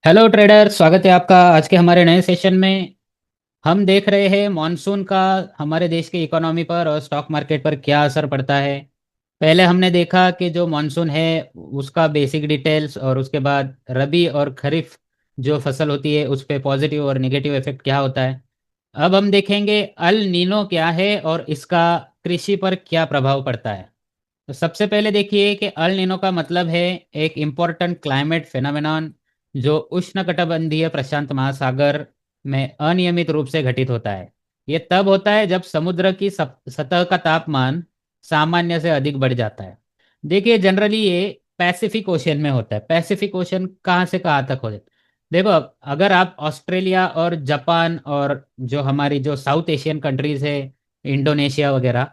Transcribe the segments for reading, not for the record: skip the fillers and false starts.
Hello trader, स्वागत है आपका आज के हमारे नए सेशन में। हम देख रहे हैं मॉनसून का हमारे देश की इकोनॉमी पर और स्टॉक मार्केट पर क्या असर पड़ता है। पहले हमने देखा कि जो मॉनसून है उसका बेसिक डिटेल्स, और उसके बाद रबी और खरीफ जो फसल होती है उस पर पॉजिटिव और नेगेटिव इफेक्ट क्या होता है। अब हम देखेंगे अल नीनो क्या है और इसका कृषि पर क्या प्रभाव पड़ता है। तो सबसे पहले देखिए कि अल नीनो का मतलब है एक इम्पोर्टेंट क्लाइमेट फेनोमेनॉन जो उष्णकटिबंधीय प्रशांत महासागर में अनियमित रूप से घटित होता है। ये तब होता है जब समुद्र की सतह का तापमान सामान्य से अधिक बढ़ जाता है। देखिए जनरली ये पैसिफिक ओशियन में होता है। पैसिफिक ओशियन कहाँ से कहाँ तक हो जाता है। देखो, अगर आप ऑस्ट्रेलिया और जापान और जो हमारी जो साउथ एशियन कंट्रीज है, इंडोनेशिया वगैरह,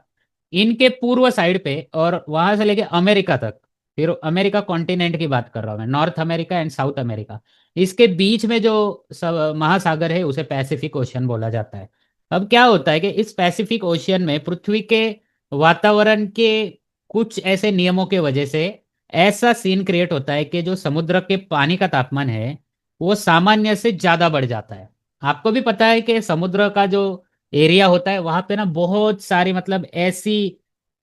इनके पूर्व साइड पे और वहां से लेके अमेरिका तक, फिर अमेरिका कॉन्टिनेंट की बात कर रहा हूँ मैं, north America and south America, इसके बीच में जो महासागर है उसे पैसिफिक ओशियन बोला जाता है। अब क्या होता है कि इस पैसिफिक ओशियन में पृथ्वी के वातावरण के कुछ ऐसे नियमों के वजह से ऐसा सीन क्रिएट होता है कि जो समुद्र के पानी का तापमान है वो सामान्य से ज्यादा बढ़ जाता है। आपको भी पता है कि समुद्र का जो एरिया होता है वहां पे ना बहुत सारी मतलब ऐसी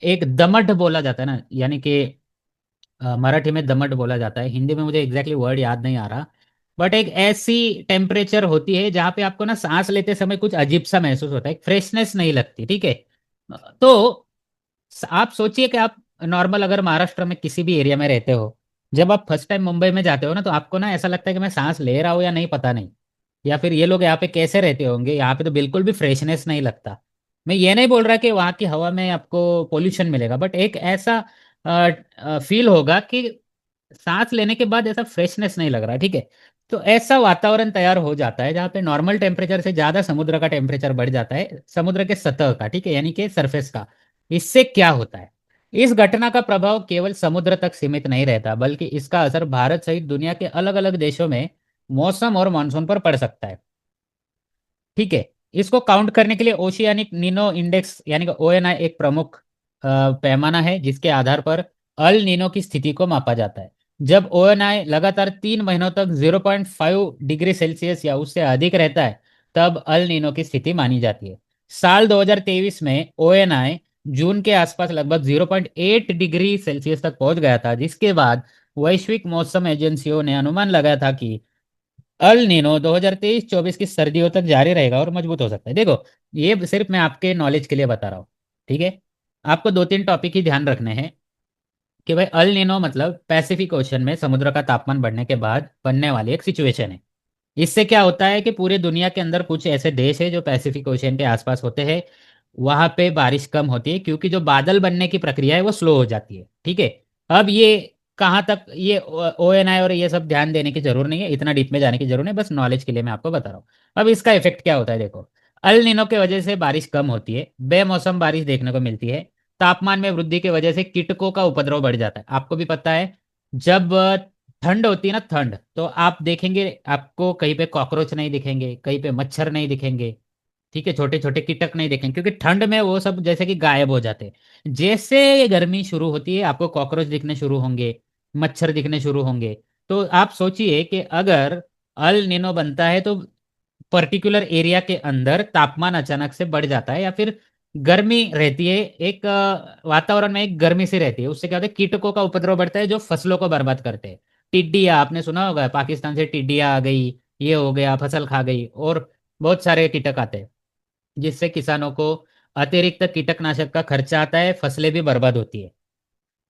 एक दमट बोला जाता है ना, यानी कि मराठी में दमट बोला जाता है, हिंदी में मुझे एग्जैक्टली वर्ड याद नहीं आ रहा। बट एक ऐसी टेम्परेचर होती है जहाँ पे आपको ना सांस लेते समय कुछ अजीब सा महसूस होता है, फ्रेशनेस नहीं लगती। ठीक है। तो आप सोचिए कि आप नॉर्मल अगर महाराष्ट्र में किसी भी एरिया में रहते हो, जब आप फर्स्ट टाइम मुंबई में जाते हो ना तो आपको ना ऐसा लगता है कि मैं सांस ले रहा हूँ या नहीं पता नहीं। या फिर ये लोग यहाँ पे कैसे रहते होंगे, यहाँ पे तो बिल्कुल भी फ्रेशनेस नहीं लगता। मैं ये नहीं बोल रहा कि वहाँ की हवा में आपको पोल्यूशन मिलेगा, बट एक ऐसा फील होगा कि सांस लेने के बाद ऐसा फ्रेशनेस नहीं लग रहा। ठीक है। तो ऐसा वातावरण तैयार हो जाता है जहाँ पे नॉर्मल टेम्परेचर से ज्यादा समुद्र का टेम्परेचर बढ़ जाता है, समुद्र के सतह का, ठीक है, यानी कि सरफेस का। इससे क्या होता है, इस घटना का प्रभाव केवल समुद्र तक सीमित नहीं रहता, बल्कि इसका असर भारत सहित दुनिया के अलग अलग देशों में मौसम और मानसून पर पड़ सकता है। ठीक है। इसको काउंट करने के लिए ओशियानिक नीनो इंडेक्स यानी कि ओएनआई एक प्रमुख पैमाना है जिसके आधार पर अल नीनो की स्थिति को मापा जाता है। जब ओएनआई लगातार 3 महीनों तक 0.5 डिग्री सेल्सियस या उससे अधिक रहता है तब अल नीनो की स्थिति मानी जाती है। साल 2023 में ओएनआई जून के आसपास लगभग 0.8 डिग्री सेल्सियस तक पहुंच गया था, जिसके बाद वैश्विक मौसम एजेंसियों ने अनुमान लगाया था कि अल नीनो 2023-24 की सर्दियों तक जारी रहेगा और मजबूत हो सकता है। देखो, ये सिर्फ मैं आपके नॉलेज के लिए बता रहा हूँ। ठीक है। आपको दो तीन टॉपिक ही ध्यान रखने हैं कि भाई अल नीनो मतलब पैसिफिक ओशन में समुद्र का तापमान बढ़ने के बाद बनने वाली एक सिचुएशन है। इससे क्या होता है कि पूरे दुनिया के अंदर कुछ ऐसे देश है जो पैसिफिक ओशियन के आसपास होते हैं, वहां पे बारिश कम होती है क्योंकि जो बादल बनने की प्रक्रिया है वो स्लो हो जाती है। ठीक है। अब ये कहाँ तक ये ओएनआई और ये सब ध्यान देने की जरूर नहीं है, इतना डीप में जाने की जरूर नहीं, बस नॉलेज के लिए मैं आपको बता रहा हूँ। अब इसका इफेक्ट क्या होता है, देखो। अल नीनो के वजह से बारिश कम होती है, बेमौसम बारिश देखने को मिलती है। तापमान में वृद्धि की वजह से कीटकों का उपद्रव बढ़ जाता है। आपको भी पता है, जब ठंड होती है ना, ठंड, तो आप देखेंगे आपको कहीं पे कॉकरोच नहीं दिखेंगे, कहीं पे मच्छर नहीं दिखेंगे। ठीक है, छोटे छोटे कीटक नहीं दिखेंगे क्योंकि ठंड में वो सब जैसे कि गायब हो जाते हैं। जैसे ये गर्मी शुरू होती है आपको कॉकरोच दिखने शुरू होंगे, मच्छर दिखने शुरू होंगे। तो आप सोचिए कि अगर अल नीनो बनता है तो पर्टिकुलर एरिया के अंदर तापमान अचानक से बढ़ जाता है या फिर गर्मी रहती है, एक वातावरण में एक गर्मी सी रहती है, उससे क्या होता है कीटकों का उपद्रव बढ़ता है जो फसलों को बर्बाद करते हैं। टिड्डियाँ आपने सुना होगा, पाकिस्तान से टिड्डियाँ आ गई, ये हो गया, फसल खा गई, और बहुत सारे कीटक आते हैं जिससे किसानों को अतिरिक्त कीटकनाशक का खर्चा आता है, फसलें भी बर्बाद होती है।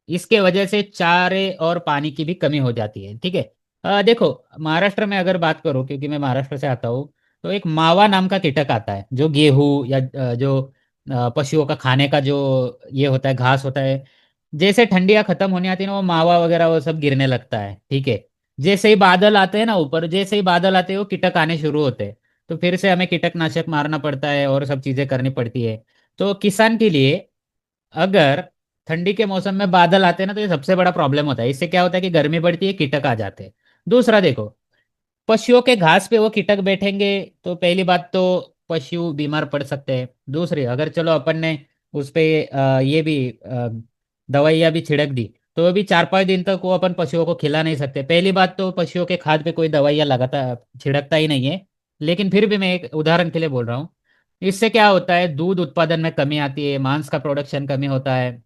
इसके वजह से चारे और पानी की भी कमी हो जाती है। ठीक है। देखो, महाराष्ट्र में अगर बात करो, क्योंकि मैं महाराष्ट्र से आता हूँ, तो एक मावा नाम का कीटक आता है जो गेहूं या जो पशुओं का खाने का जो ये होता है, घास होता है। जैसे ठंडियां खत्म होने आती है ना, वो मावा वगैरह वो सब गिरने लगता है। ठीक है। जैसे ही बादल आते हैं ना ऊपर, जैसे ही बादल आते हैं वो कीटक आने शुरू होते हैं। तो फिर से हमें कीटकनाशक मारना पड़ता है और सब चीजें करनी पड़ती है। तो किसान के लिए अगर ठंडी के मौसम में बादल आते हैं ना तो ये सबसे बड़ा प्रॉब्लम होता है। इससे क्या होता है कि गर्मी बढ़ती है, कीटक आ जाते हैं। दूसरा देखो, पशुओं के घास पे वो कीटक बैठेंगे तो पहली बात तो पशु बीमार पड़ सकते हैं। दूसरी, अगर चलो अपन ने उस पे ये भी दवाइयाँ भी छिड़क दी तो अभी 4-5 दिन तक वो अपन पशुओं को खिला नहीं सकते। पहली बात तो पशुओं के खाद पे कोई दवाइयाँ लगाता छिड़कता ही नहीं है। लेकिन फिर भी मैं एक उदाहरण के लिए बोल रहा हूँ। इससे क्या होता है, दूध उत्पादन में कमी आती है, मांस का प्रोडक्शन कमी होता है।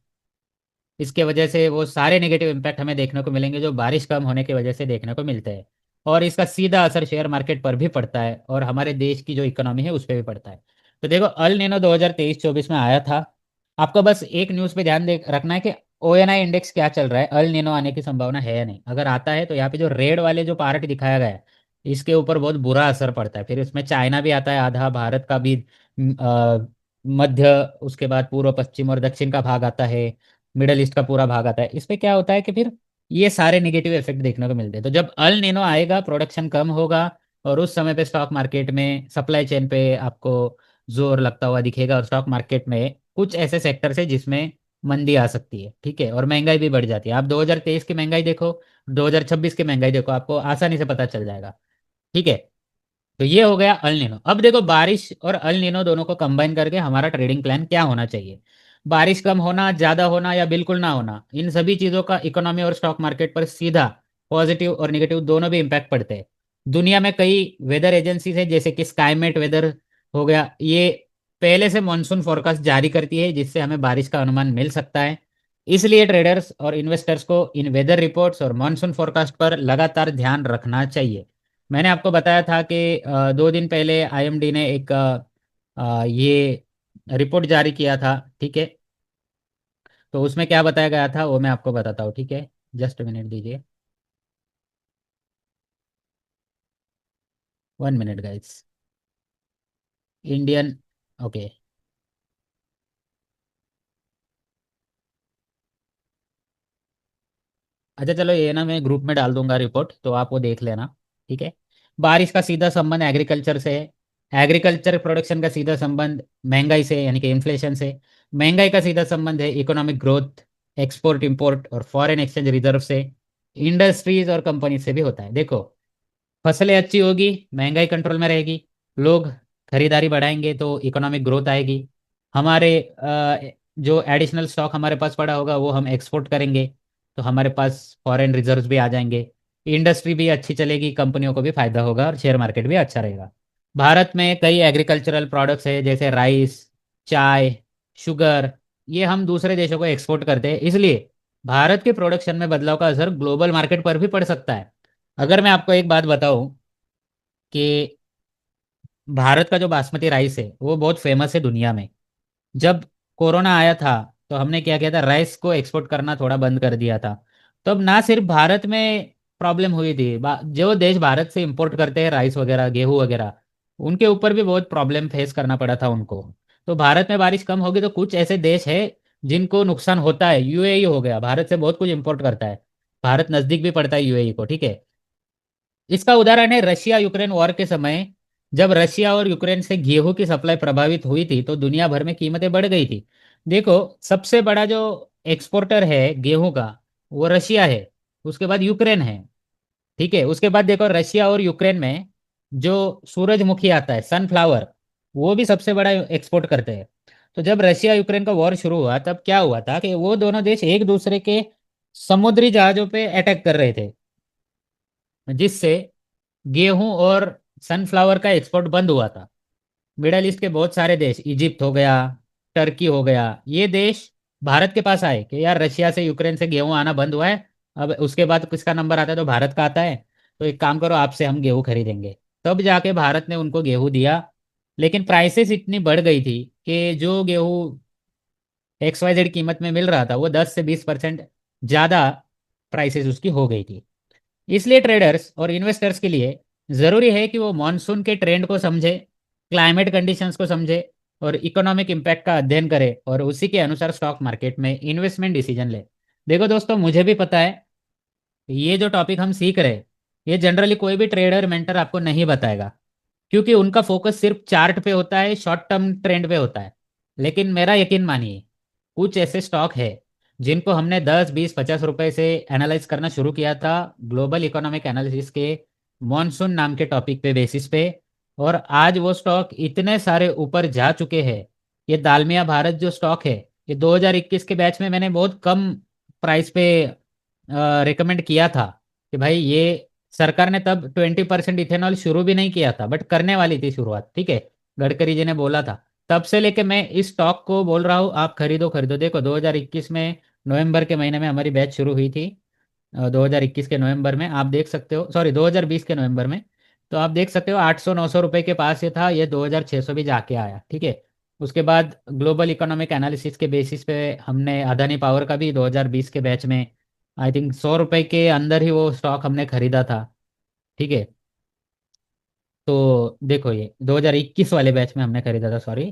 इसके वजह से वो सारे नेगेटिव इम्पैक्ट हमें देखने को मिलेंगे जो बारिश कम होने की वजह से देखने को मिलते हैं। और इसका सीधा असर शेयर मार्केट पर भी पड़ता है और हमारे देश की जो इकोनॉमी है उस पर भी पड़ता है। तो देखो, अल नीनो 2023-24 में आया था। आपको बस एक न्यूज़ पे ध्यान दे रखना है कि ओएनआई इंडेक्स क्या चल रहा है, अल नीनो आने की संभावना है या नहीं। अगर आता है तो यहाँ पे जो रेड वाले जो पार्ट दिखाया गया है इसके ऊपर बहुत बुरा असर पड़ता है। फिर इसमें चाइना भी आता है आधा, भारत का भी मध्य, उसके बाद पूर्व पश्चिम और दक्षिण का भाग आता है, मिडल ईस्ट का पूरा भाग आता है। इस पे क्या होता है कि फिर ये सारे नेगेटिव इफेक्ट देखने को मिलते हैं। तो जब अल नीनो आएगा, प्रोडक्शन कम होगा और उस समय पे स्टॉक मार्केट में सप्लाई चेन पे आपको जोर लगता हुआ दिखेगा और स्टॉक मार्केट में कुछ ऐसे सेक्टर है जिसमें मंदी आ सकती है, ठीक है, और महंगाई भी बढ़ जाती है। आप 2023 की महंगाई देखो, 2026 की महंगाई देखो, आपको आसानी से पता चल जाएगा, ठीक है। तो ये हो गया अल नीनो। अब देखो, बारिश और अल नीनो दोनों को कंबाइन करके हमारा ट्रेडिंग प्लान क्या होना चाहिए। बारिश कम होना, ज्यादा होना या बिल्कुल ना होना, इन सभी चीजों का इकोनॉमी और स्टॉक मार्केट पर सीधा पॉजिटिव और निगेटिव दोनों भी इम्पैक्ट पड़ते हैं। दुनिया में कई वेदर एजेंसीज है जैसे कि स्काईमेट वेदर हो गया, ये पहले से मॉनसून फोरकास्ट जारी करती है जिससे हमें बारिश का अनुमान मिल सकता है। इसलिए ट्रेडर्स और इन्वेस्टर्स को इन वेदर रिपोर्ट्स और मॉनसून फोरकास्ट पर लगातार ध्यान रखना चाहिए। मैंने आपको बताया था कि 2 दिन पहले आईएमडी ने एक ये रिपोर्ट जारी किया था, ठीक है। तो उसमें क्या बताया गया था वो मैं आपको बताता हूँ, ठीक है। जस्ट मिनट दीजिए, 1 मिनट गाइस। Indian, okay. अच्छा चलो, ये ना मैं ग्रुप में डाल दूंगा रिपोर्ट, तो आप वो देख लेना, ठीक है। बारिश का सीधा संबंध एग्रीकल्चर से है, एग्रीकल्चर प्रोडक्शन का सीधा संबंध महंगाई से यानी कि इन्फ्लेशन से, महंगाई का सीधा संबंध है इकोनॉमिक ग्रोथ, एक्सपोर्ट इंपोर्ट और फॉरेन एक्सचेंज रिजर्व से, इंडस्ट्रीज और कंपनी से भी होता है। देखो, फसलें अच्छी होगी, महंगाई कंट्रोल में रहेगी, लोग खरीदारी बढ़ाएंगे तो इकोनॉमिक ग्रोथ आएगी। हमारे जो एडिशनल स्टॉक हमारे पास पड़ा होगा वो हम एक्सपोर्ट करेंगे तो हमारे पास फॉरेन रिजर्व्स भी आ जाएंगे। इंडस्ट्री भी अच्छी चलेगी, कंपनियों को भी फायदा होगा और शेयर मार्केट भी अच्छा रहेगा। भारत में कई एग्रीकल्चरल प्रोडक्ट्स है जैसे राइस, चाय, शुगर, ये हम दूसरे देशों को एक्सपोर्ट करते हैं, इसलिए भारत के प्रोडक्शन में बदलाव का असर ग्लोबल मार्केट पर भी पड़ सकता है। अगर मैं आपको एक बात बताऊं कि भारत का जो बासमती राइस है वो बहुत फेमस है दुनिया में। जब कोरोना आया था तो हमने क्या किया था, राइस को एक्सपोर्ट करना थोड़ा बंद कर दिया था। तो अब ना सिर्फ भारत में प्रॉब्लम हुई थी, जो देश भारत से इंपोर्ट करते हैं राइस वगैरह, गेहूं वगैरह, उनके ऊपर भी बहुत प्रॉब्लम फेस करना पड़ा था उनको। तो भारत में बारिश कम होगी तो कुछ ऐसे देश है जिनको नुकसान होता है। यूएई हो गया, भारत से बहुत कुछ इंपोर्ट करता है, भारत नजदीक भी पड़ता है यूएई को, ठीक है। इसका उदाहरण है रशिया यूक्रेन वॉर के समय। जब रशिया और यूक्रेन से गेहूं की सप्लाई प्रभावित हुई थी तो दुनिया भर में कीमतें बढ़ गई थी। देखो, सबसे बड़ा जो एक्सपोर्टर है गेहूं का वो रशिया है, उसके बाद यूक्रेन है, ठीक है। उसके बाद देखो, रशिया और यूक्रेन में जो सूरजमुखी आता है, सनफ्लावर, वो भी सबसे बड़ा एक्सपोर्ट करते हैं। तो जब रशिया यूक्रेन का वॉर शुरू हुआ तब क्या हुआ था कि वो दोनों देश एक दूसरे के समुद्री जहाजों पे अटैक कर रहे थे, जिससे गेहूं और सनफ्लावर का एक्सपोर्ट बंद हुआ था। मिडल ईस्ट के बहुत सारे देश, इजिप्ट हो गया, टर्की हो गया, ये देश भारत के पास आए कि यार रशिया से यूक्रेन से गेहूं आना बंद हुआ है, अब उसके बाद किसका नंबर आता है तो भारत का आता है, तो एक काम करो आपसे हम गेहूं खरीदेंगे। तब जाके भारत ने उनको गेहूं दिया। लेकिन प्राइसेस इतनी बढ़ गई थी कि जो गेहूं XYZ कीमत में मिल रहा था वो 10 से 20% ज़्यादा प्राइसेस उसकी हो गई थी। इसलिए ट्रेडर्स और इन्वेस्टर्स के लिए ज़रूरी है कि वो मॉनसून के ट्रेंड को समझे, क्लाइमेट कंडीशंस को समझे और इकोनॉमिक इम्पैक्ट का अध्ययन करे और उसी के अनुसार स्टॉक मार्केट में इन्वेस्टमेंट डिसीजन ले। देखो दोस्तों, मुझे भी पता है ये जो टॉपिक हम सीख रहे हैं ये जनरली कोई भी ट्रेडर मेंटर आपको नहीं बताएगा, क्योंकि उनका फोकस सिर्फ चार्ट पे होता है, शॉर्ट टर्म ट्रेंड पे होता है। लेकिन मेरा यकीन मानिए, कुछ ऐसे स्टॉक है जिनको हमने 10, 20, 50 रुपए से एनालाइज करना शुरू किया था ग्लोबल इकोनॉमिक एनालिसिस के मॉनसून नाम के टॉपिक पे बेसिस पे, और आज वो स्टॉक इतने सारे ऊपर जा चुके हैं। ये दालमिया भारत जो स्टॉक है, ये 2021 के बैच में मैंने बहुत कम प्राइस पे रिकमेंड किया था कि भाई ये, सरकार ने तब 20% इथेनॉल शुरू भी नहीं किया था, बट करने वाली थी शुरुआत, ठीक है, गडकरी जी ने बोला था। तब से लेके मैं इस स्टॉक को बोल रहा हूँ आप खरीदो खरीदो। देखो 2021 में नवंबर के महीने में हमारी बैच शुरू हुई थी, 2021 के नवंबर में आप देख सकते हो, सॉरी 2020 के नवंबर में। तो आप देख सकते हो 800-900 रुपए के पास ये था, ये 2600 भी जाके आया, ठीक है। उसके बाद ग्लोबल इकोनॉमिक एनालिसिस के बेसिस पे हमने अदानी पावर का भी 2020 के बैच में आई थिंक 100 रुपए के अंदर ही वो स्टॉक हमने खरीदा था, ठीक है। तो देखो ये 2021 वाले बैच में हमने खरीदा था, सॉरी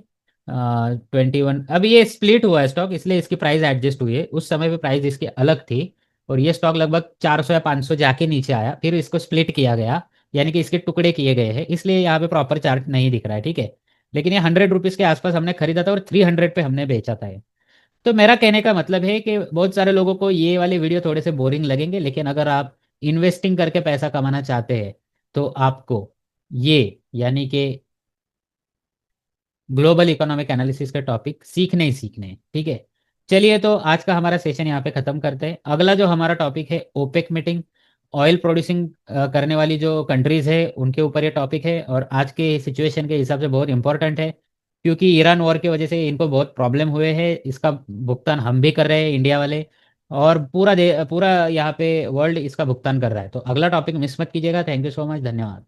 21। अब ये स्प्लिट हुआ है स्टॉक, इसलिए इसकी प्राइस एडजस्ट हुई है, उस समय पे प्राइस इसकी अलग थी। और ये स्टॉक लगभग 400 या 500 जाके नीचे आया, फिर इसको स्प्लिट किया गया, यानी कि इसके टुकड़े किए गए हैं, इसलिए यहाँ पे प्रॉपर चार्ट नहीं दिख रहा है, ठीक है। लेकिन ये 100 रुपीज़ के आसपास हमने खरीदा था और 300 पे हमने बेचा था ये। तो मेरा कहने का मतलब है कि बहुत सारे लोगों को ये वाले वीडियो थोड़े से बोरिंग लगेंगे, लेकिन अगर आप इन्वेस्टिंग करके पैसा कमाना चाहते हैं तो आपको ये, यानी कि ग्लोबल इकोनॉमिक एनालिसिस के टॉपिक सीखने ही सीखने हैं, ठीक है। चलिए तो आज का हमारा सेशन यहाँ पे खत्म करते हैं। अगला जो हमारा टॉपिक है ओपेक मीटिंग, ऑयल प्रोड्यूसिंग करने वाली जो कंट्रीज है उनके ऊपर ये टॉपिक है, और आज के सिचुएशन के हिसाब से बहुत इंपॉर्टेंट है, क्योंकि ईरान वॉर की वजह से इनको बहुत प्रॉब्लम हुए हैं, इसका भुगतान हम भी कर रहे हैं इंडिया वाले, और पूरा यहाँ पे वर्ल्ड इसका भुगतान कर रहा है। तो अगला टॉपिक मिस मत कीजिएगा। थैंक यू सो मच, धन्यवाद।